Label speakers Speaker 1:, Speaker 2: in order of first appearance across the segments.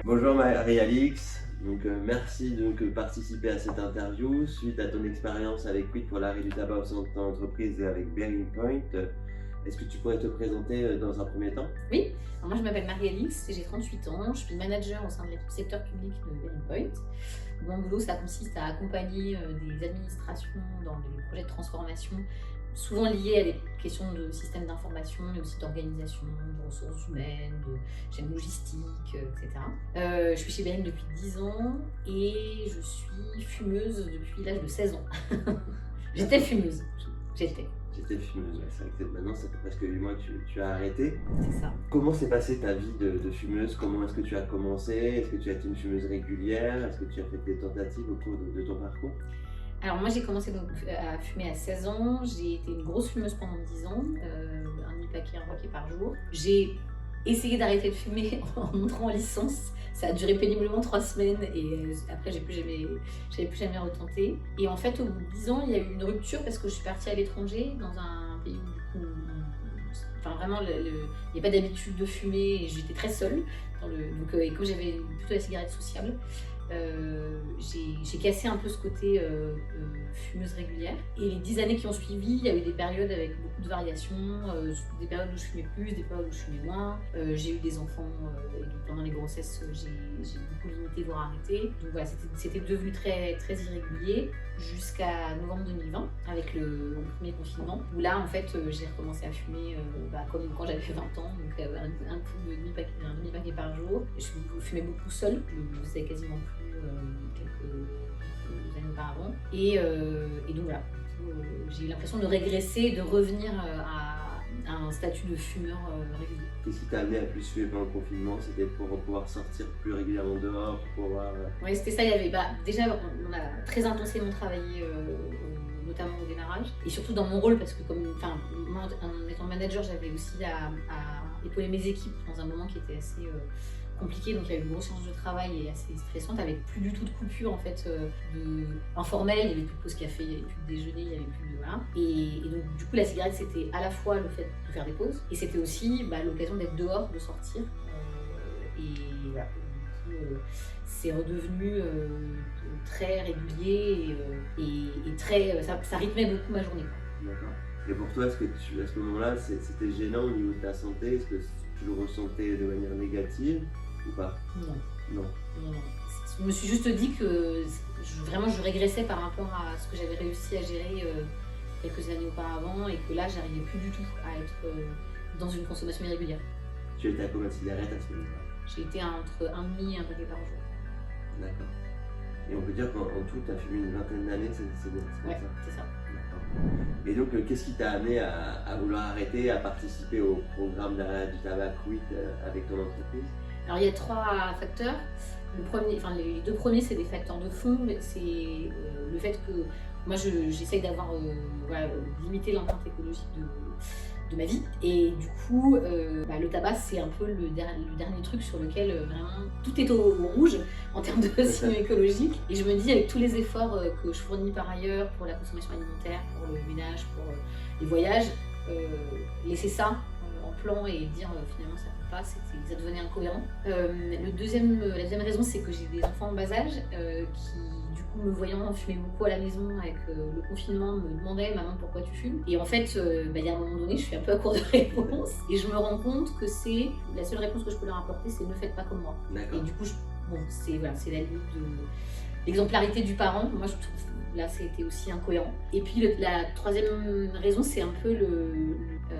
Speaker 1: Bonjour Marie-Alix, merci de participer à cette interview suite à ton expérience avec Quit pour l'arrêt du tabac au sein de ton entreprise et avec Bearing Point. Est-ce que tu pourrais te présenter dans un premier temps?
Speaker 2: Oui, alors moi je m'appelle Marie-Alix, j'ai 38 ans, je suis manager au sein de l'équipe secteur public de Bearing Point. Mon boulot, ça consiste à accompagner des administrations dans des projets de transformation, souvent liés à des questions de système d'information, mais aussi d'organisation, de ressources humaines, de chaîne logistique, etc. Je suis chez Bearing depuis 10 ans et je suis fumeuse depuis l'âge de 16 ans. J'étais fumeuse, j'étais.
Speaker 1: J'étais fumeuse, c'est vrai que maintenant ça fait presque 8 mois que tu as arrêté.
Speaker 2: C'est ça.
Speaker 1: Comment s'est passée ta vie de fumeuse? Comment est-ce que tu as commencé? Est-ce que tu as été une fumeuse régulière? Est-ce que tu as fait des tentatives au cours de ton parcours?
Speaker 2: Alors moi j'ai commencé donc à fumer à 16 ans, j'ai été une grosse fumeuse pendant 10 ans, un demi-paquet, un paquet par jour. J'ai essayé d'arrêter de fumer en entrant en licence, ça a duré péniblement 3 semaines et après j'avais plus jamais retenté. Et en fait au bout de 10 ans il y a eu une rupture parce que je suis partie à l'étranger dans un pays où du coup, enfin vraiment il n'y a pas d'habitude de fumer et j'étais très seule. Et comme j'avais plutôt la cigarette sociable, j'ai cassé un peu ce côté fumeuse régulière. Et les 10 années qui ont suivi, il y a eu des périodes avec beaucoup de variations, des périodes où je fumais plus, des périodes où je fumais moins. J'ai eu des enfants et donc pendant les grossesses, j'ai beaucoup limité, voire arrêté. Donc voilà, c'était devenu très, très irrégulier jusqu'à novembre 2020 avec le premier confinement où là en fait j'ai recommencé à fumer comme quand j'avais fait 20 ans, donc un coup de demi-paquet par jour. Je fumais beaucoup seule, je le faisais quasiment plus quelques années auparavant. Et donc voilà, j'ai eu l'impression de régresser, de revenir à un statut de fumeur régulier.
Speaker 1: Qu'est-ce qui t'a amené à plus fumer pendant le confinement? C'était pour pouvoir sortir plus régulièrement dehors, pour pouvoir...
Speaker 2: Oui, c'était ça. Il y avait, déjà, on a très intensément travaillé, notamment au démarrage, et surtout dans mon rôle, parce que moi, en étant manager, j'avais aussi à épauler mes équipes dans un moment qui était assez compliqué, donc il y a eu une grosse charge de travail et assez stressante, avec plus du tout de coupure en fait informelle, il n'y avait plus de pause café, il n'y avait plus de déjeuner, il n'y avait plus de... Voilà. Et donc du coup la cigarette c'était à la fois le fait de faire des pauses, et c'était aussi l'occasion d'être dehors, de sortir, et voilà. Du coup, c'est redevenu très régulier et très, ça rythmait beaucoup ma journée.
Speaker 1: D'accord. Et pour toi, est-ce que à ce moment-là, c'était gênant au niveau de ta santé? Est-ce que tu le ressentais de manière négative ou pas?
Speaker 2: Non. Je me suis juste dit que vraiment je régressais par rapport à ce que j'avais réussi à gérer quelques années auparavant, et que là j'arrivais plus du tout à être dans une consommation irrégulière.
Speaker 1: Tu étais à combien de cigarettes à ce moment-là?
Speaker 2: J'ai été entre 1,5 et 1 paquet par jour.
Speaker 1: D'accord. Et on peut dire qu'en tout, tu as fumé une vingtaine d'années, c'est bien, c'est
Speaker 2: ouais,
Speaker 1: ça?
Speaker 2: C'est ça.
Speaker 1: D'accord. Et donc, qu'est-ce qui t'a amené à vouloir arrêter, à participer au programme d'arrêt du tabac Quit avec ton entreprise?
Speaker 2: Alors, il y a 3 facteurs. Les 2 premiers, c'est des facteurs de fond. C'est le fait que moi, j'essaye d'avoir limité l'empreinte écologique de ma vie, et du coup le tabac c'est un peu le dernier truc sur lequel vraiment tout est au rouge en termes de signe écologique, et je me dis avec tous les efforts que je fournis par ailleurs pour la consommation alimentaire, pour le ménage, pour les voyages, laisser ça en plan et dire finalement ça peut pas, ça devenait incohérent. La deuxième raison, c'est que j'ai des enfants en bas âge qui du coup me voyant fumer beaucoup à la maison avec le confinement me demandaient: maman, pourquoi tu fumes? Et en fait il y a un moment donné je suis un peu à court de réponse et je me rends compte que c'est la seule réponse que je peux leur apporter, c'est ne faites pas comme moi. Et du coup c'est la limite de l'exemplarité du parent. Moi je trouve là c'était aussi incohérent. Et puis la troisième raison, c'est un peu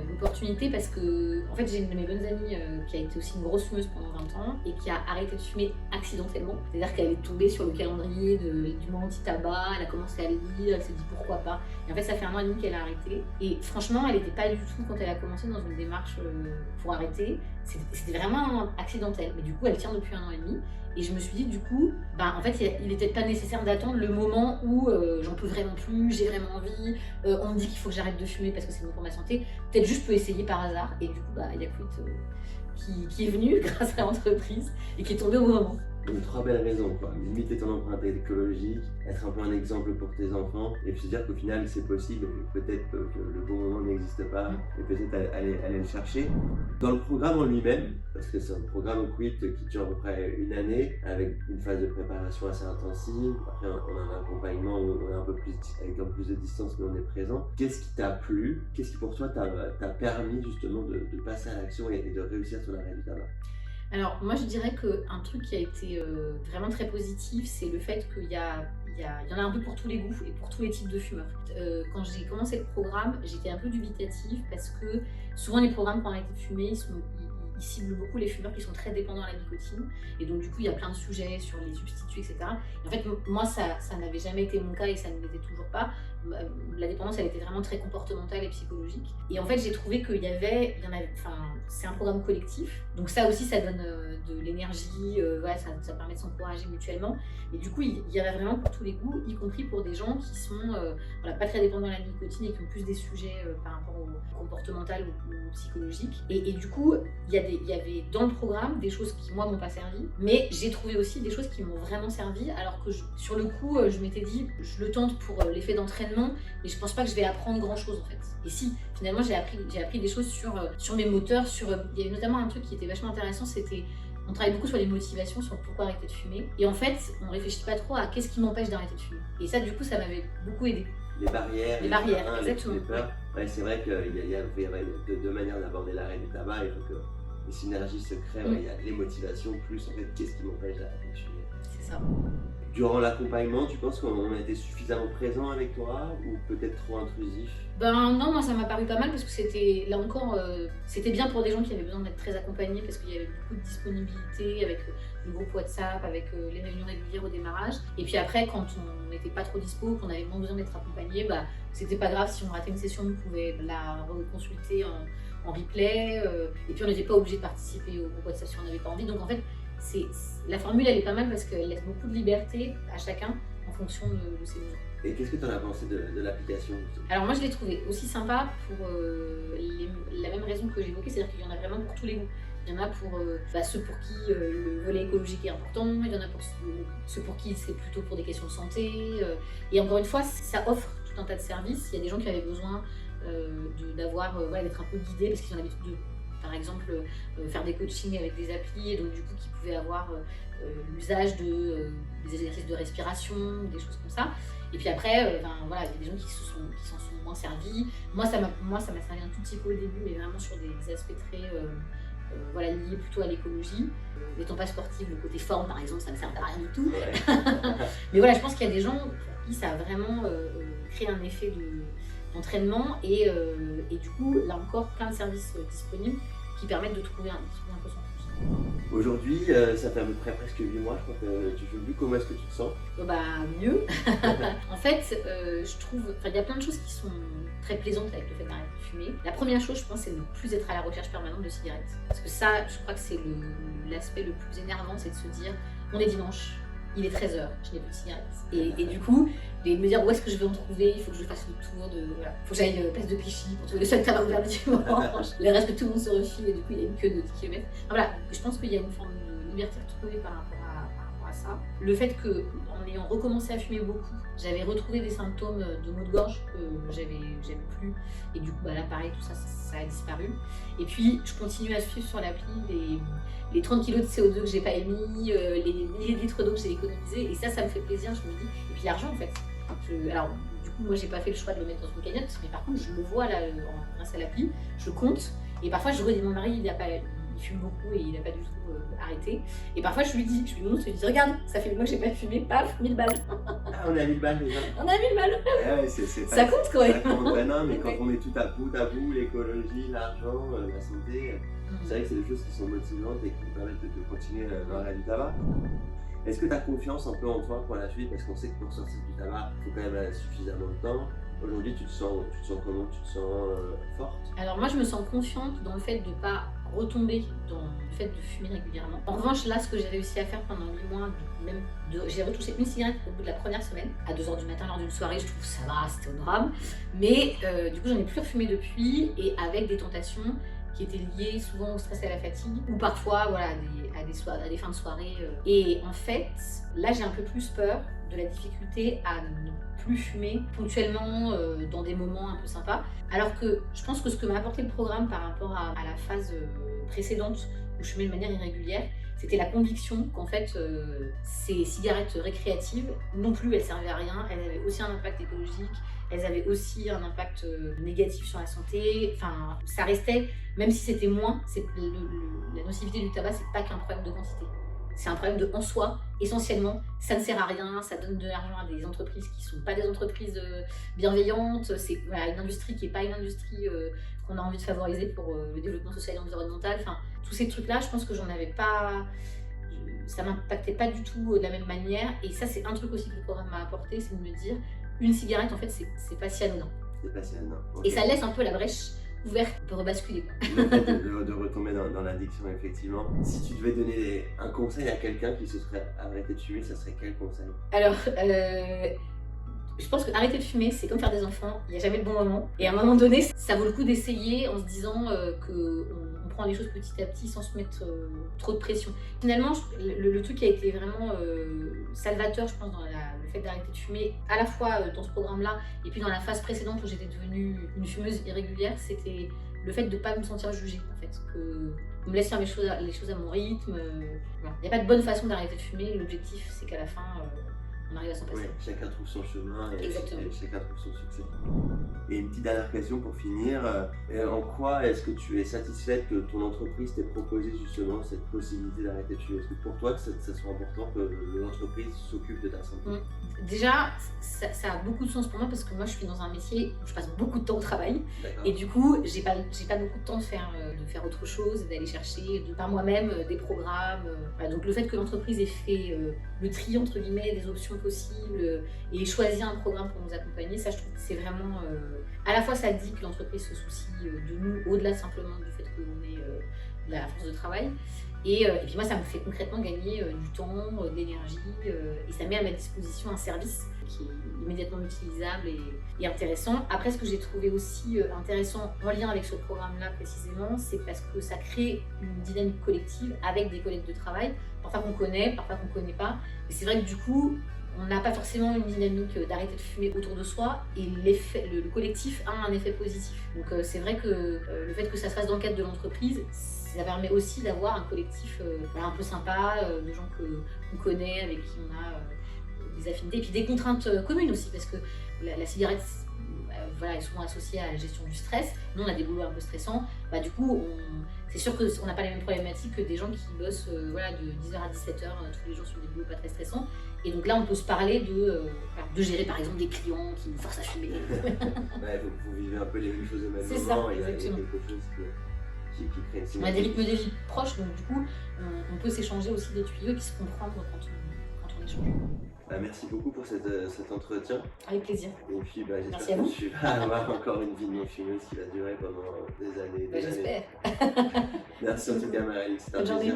Speaker 2: l'opportunité, parce que en fait j'ai une de mes bonnes amies qui a été aussi une grosse fumeuse pendant 20 ans et qui a arrêté de fumer accidentellement. C'est-à-dire qu'elle est tombée sur le calendrier du mois anti-tabac, elle a commencé à le lire, elle s'est dit pourquoi pas. Et en fait ça fait 1 an et demi qu'elle a arrêté. Et franchement elle n'était pas du tout, quand elle a commencé, dans une démarche pour arrêter. C'était vraiment accidentel. Mais du coup elle tient depuis 1 an et demi. Et je me suis dit du coup, en fait il n'était pas nécessaire d'attendre le moment où j'en peux vraiment plus, j'ai vraiment envie, on me dit qu'il faut que j'arrête de fumer parce que c'est bon pour ma santé. Peut-être juste je peux essayer par hasard. Et du coup il y a Quit qui est venu grâce à l'entreprise et qui est tombé au bon moment.
Speaker 1: Donc 3 belles raisons, quoi. Limiter ton empreinte écologique, être un peu un exemple pour tes enfants, et puis se dire qu'au final c'est possible, et peut-être que le bon moment n'existe pas, et peut-être aller le chercher. Dans le programme en lui-même, parce que c'est un programme Quit qui dure à peu près une année, avec une phase de préparation assez intensive, après on a un accompagnement où on est un peu plus, avec un peu plus de distance, mais on est présent. Qu'est-ce qui t'a plu? Qu'est-ce qui pour toi t'a permis justement de passer à l'action et de réussir sur l'arrêt du tabac?
Speaker 2: Alors, moi, je dirais qu'un truc qui a été vraiment très positif, c'est le fait qu'il y en a un peu pour tous les goûts et pour tous les types de fumeurs. Quand j'ai commencé le programme, j'étais un peu dubitative parce que souvent les programmes pour arrêter de fumer, ils ciblent beaucoup les fumeurs qui sont très dépendants à la nicotine. Et donc, du coup, il y a plein de sujets sur les substituts, etc. Et en fait, moi, ça n'avait jamais été mon cas et ça ne l'était toujours pas. La dépendance, elle était vraiment très comportementale et psychologique. Et en fait, j'ai trouvé qu'il y en avait, c'est un programme collectif. Donc ça aussi, ça donne de l'énergie, voilà, ça permet de s'encourager mutuellement. Et du coup, il y en a vraiment pour tous les goûts, y compris pour des gens qui sont voilà, pas très dépendants à la nicotine et qui ont plus des sujets par rapport au comportemental ou psychologique. Et du coup, il y avait dans le programme des choses qui, moi, m'ont pas servi, mais j'ai trouvé aussi des choses qui m'ont vraiment servi, alors que sur le coup, je m'étais dit, je le tente pour l'effet d'entraînement, mais je pense pas que je vais apprendre grand chose en fait. Et si, finalement, j'ai appris des choses sur mes moteurs, il y avait notamment un truc qui était vachement intéressant, c'était on travaille beaucoup sur les motivations, sur pourquoi arrêter de fumer. Et en fait, on réflexit pas trop à qu'est-ce qui m'empêche d'arrêter de fumer. Et ça, du coup, ça m'avait beaucoup aidé.
Speaker 1: Les barrières,
Speaker 2: freins, exactement.
Speaker 1: les peurs. Ouais, c'est vrai qu'il y a deux manières d'aborder l'arrêt du tabac. Il faut que les synergies se créent. Il y a les motivations plus en fait qu'est-ce qui m'empêche d'arrêter de fumer.
Speaker 2: C'est ça.
Speaker 1: Durant l'accompagnement, tu penses qu'on a été suffisamment présent avec toi ou peut-être trop intrusif?
Speaker 2: Ben non, moi ça m'a paru pas mal parce que c'était, là encore, c'était bien pour des gens qui avaient besoin d'être très accompagnés parce qu'il y avait beaucoup de disponibilité avec le groupe WhatsApp, avec les réunions régulières au démarrage. Et puis après, quand on n'était pas trop dispo, qu'on avait moins besoin d'être accompagné, bah, c'était pas grave si on ratait une session, on pouvait la reconsulter en replay. Et puis on n'était pas obligé de participer au groupe WhatsApp si on n'avait pas envie. Donc en fait, la formule elle est pas mal parce qu'elle laisse beaucoup de liberté à chacun en fonction de ses besoins. Et
Speaker 1: qu'est-ce que tu en as pensé de l'application?
Speaker 2: Alors moi je l'ai trouvé aussi sympa pour la même raison que j'évoquais, c'est-à-dire qu'il y en a vraiment pour tous les goûts. Il y en a pour ceux pour qui le volet écologique est important, il y en a pour ceux pour qui c'est plutôt pour des questions de santé. Et encore une fois, ça offre tout un tas de services. Il y a des gens qui avaient besoin d'être un peu guidés parce qu'ils ont l'habitude de, par exemple, faire des coachings avec des applis et donc du coup qui pouvaient avoir l'usage des exercices de respiration, des choses comme ça. Et puis après, il y a des gens qui s'en sont moins servis. Moi, ça m'a servi un tout petit peu au début, mais vraiment sur des aspects très liés plutôt à l'écologie. N'étant pas sportive, le côté forme, par exemple, ça ne sert à rien du tout. Ouais. Mais voilà, je pense qu'il y a des gens pour qui ça a vraiment créé un effet d'entraînement et du coup, là encore, plein de services disponibles qui permettent de trouver un peu son pouce.
Speaker 1: Aujourd'hui, ça fait à peu près presque 8 mois, je crois que tu fumes plus. Comment est-ce que tu te sens?
Speaker 2: Mieux. En fait, je trouve, il y a plein de choses qui sont très plaisantes avec le fait d'arrêter de fumer. La première chose, je pense, c'est de ne plus être à la recherche permanente de cigarettes. Parce que ça, je crois que c'est l'aspect le plus énervant, c'est de se dire, on est dimanche, il est 13h, je n'ai plus de cigarettes. Et du coup, de me dire où est-ce que je vais en trouver, il faut que je fasse le tour de. Voilà. Il faut que j'aille place de Clichy pour trouver le seul tabac ouvert du dimanche. Le reste que tout le monde se refile et du coup il y a une queue de 10 km. Voilà, je pense qu'il y a une forme de liberté retrouvée par rapport à ça. Le fait qu'en ayant recommencé à fumer beaucoup, j'avais retrouvé des symptômes de maux de gorge que j'avais plus. Et du coup, là pareil, tout ça, ça a disparu. Et puis, je continue à suivre sur l'appli les 30 kg de CO2 que j'ai pas émis, les milliers de litres d'eau que j'ai économisés. Et ça me fait plaisir, je me dis. Et puis l'argent en fait. Alors, du coup, moi, j'ai pas fait le choix de le mettre dans une cagnotte, mais par contre, je le vois là, grâce à l'appli, je compte. Et parfois, je redis, mon mari, il fume beaucoup et il n'a pas du tout arrêté. Et parfois, je lui dis, regarde, ça fait 8 mois que j'ai pas fumé, paf, 1000 balles.
Speaker 1: Ah, on a 1000 balles déjà.
Speaker 2: On a 1000 balles.
Speaker 1: Ouais,
Speaker 2: ça compte quand même.
Speaker 1: Ça compte, non, mais quand on est tout à bout, l'écologie, l'argent, la santé, c'est vrai que c'est des choses qui sont motivantes et qui nous permettent de continuer dans l'arrêt du tabac. Est-ce que tu as confiance un peu en toi pour la suite? Parce qu'on sait que pour sortir du tabac, il faut quand même suffisamment de temps. Aujourd'hui, tu te sens comment? Tu te sens forte? Alors moi, je me sens confiante dans le fait de ne pas retomber dans le fait de fumer régulièrement. En revanche, là, ce que j'ai réussi à faire pendant 8 mois, j'ai retouché une cigarette au bout de la première semaine, à 2h du matin lors d'une soirée, je trouve que ça va, c'était honorable. Mais du coup, j'en ai plus refumé depuis et avec des tentations
Speaker 2: qui étaient liées souvent au stress et à la fatigue, ou parfois voilà, à des fins de soirée. Et en fait, là j'ai un peu plus peur de la difficulté à ne plus fumer ponctuellement dans des moments un peu sympas. Alors que je pense que ce que m'a apporté le programme par rapport à la phase précédente où je fumais de manière irrégulière, c'était la conviction qu'en fait ces cigarettes récréatives, non plus elles servaient à rien, elles avaient aussi un impact écologique, elles avaient aussi un impact négatif sur la santé. Enfin, ça restait, même si c'était moins, la nocivité du tabac, c'est pas qu'un problème de quantité. C'est un problème de en soi, essentiellement, ça ne sert à rien, ça donne de l'argent à des entreprises qui ne sont pas des entreprises bienveillantes, c'est voilà, une industrie qui n'est pas une industrie qu'on a envie de favoriser pour le développement social et environnemental. Enfin, tous ces trucs-là, je pense que j'en avais pas... Ça m'impactait pas du tout de la même manière. Et ça, c'est un truc aussi que le programme m'a apporté, c'est de me dire, une cigarette, en fait, c'est pas si anodin.
Speaker 1: C'est pas si anodin. Okay.
Speaker 2: Et ça laisse un peu la brèche ouverte, on peut rebasculer.
Speaker 1: Le fait de retomber dans l'addiction, effectivement. Si tu devais donner un conseil à quelqu'un qui se serait arrêté de fumer, ça serait quel conseil?
Speaker 2: Alors, je pense qu'arrêter de fumer, c'est comme faire des enfants, il n'y a jamais de bon moment. Et à un moment donné, ça vaut le coup d'essayer en se disant qu'on prend les choses petit à petit sans se mettre trop de pression. Finalement, le truc qui a été vraiment salvateur, je pense, dans le fait d'arrêter de fumer, à la fois dans ce programme-là et puis dans la phase précédente où j'étais devenue une fumeuse irrégulière, c'était le fait de ne pas me sentir jugée, en fait. Que on me laisse faire les choses à mon rythme. Il n'y a pas de bonne façon d'arrêter de fumer. L'objectif, c'est qu'à la fin, on arrive à s'en passer.
Speaker 1: Ouais, chacun trouve son chemin et
Speaker 2: Exactement.
Speaker 1: Chacun trouve son succès. Et une petite dernière question pour finir. En quoi est-ce que tu es satisfaite que ton entreprise t'ait proposé justement cette possibilité d'arrêter de fumer? Est-ce que pour toi, que ça soit important que l'entreprise s'occupe de ta santé?
Speaker 2: Déjà, ça a beaucoup de sens pour moi parce que moi, je suis dans un métier où je passe beaucoup de temps au travail. Et du coup, j'ai pas beaucoup de temps de faire autre chose, d'aller chercher par moi-même des programmes. Voilà. Donc le fait que l'entreprise ait fait le tri entre guillemets des options possibles et choisi un programme pour nous accompagner, ça je trouve que c'est vraiment à la fois ça dit que l'entreprise se soucie de nous au-delà simplement du fait qu'on est la force de travail et puis moi ça me fait concrètement gagner du temps, de l'énergie et ça met à ma disposition un service qui est immédiatement utilisable et intéressant. Après ce que j'ai trouvé aussi intéressant en lien avec ce programme-là précisément, c'est parce que ça crée une dynamique collective avec des collègues de travail, parfois qu'on connaît, parfois qu'on ne connaît pas. Et c'est vrai que du coup, on n'a pas forcément une dynamique d'arrêter de fumer autour de soi et le collectif a un effet positif. Donc c'est vrai que le fait que ça se fasse dans le cadre de l'entreprise, ça permet aussi d'avoir un collectif un peu sympa, de gens qu'on connaît, avec qui on a des affinités, et puis des contraintes communes aussi, parce que la cigarette est souvent associée à la gestion du stress. Nous, on a des boulots un peu stressants. Du coup, c'est sûr qu'on n'a pas les mêmes problématiques que des gens qui bossent de 10h à 17h tous les jours sur des boulots pas très stressants. Et donc là, on peut se parler de gérer par exemple des clients qui nous forcent à fumer.
Speaker 1: Vous vivez un peu les mêmes choses au même
Speaker 2: c'est
Speaker 1: moment.
Speaker 2: Ça,
Speaker 1: il y a quelque chose qui crée une synergie.
Speaker 2: On a des rythmes de vie proches, donc du coup, on peut s'échanger aussi des tuyaux qui se comprendre quand on échange.
Speaker 1: Merci beaucoup pour cet entretien.
Speaker 2: Avec plaisir.
Speaker 1: Et puis j'espère que tu vas avoir encore une vie non fumeuse qui va durer pendant des années.
Speaker 2: J'espère.
Speaker 1: Merci en tout cas Marie, c'était un plaisir.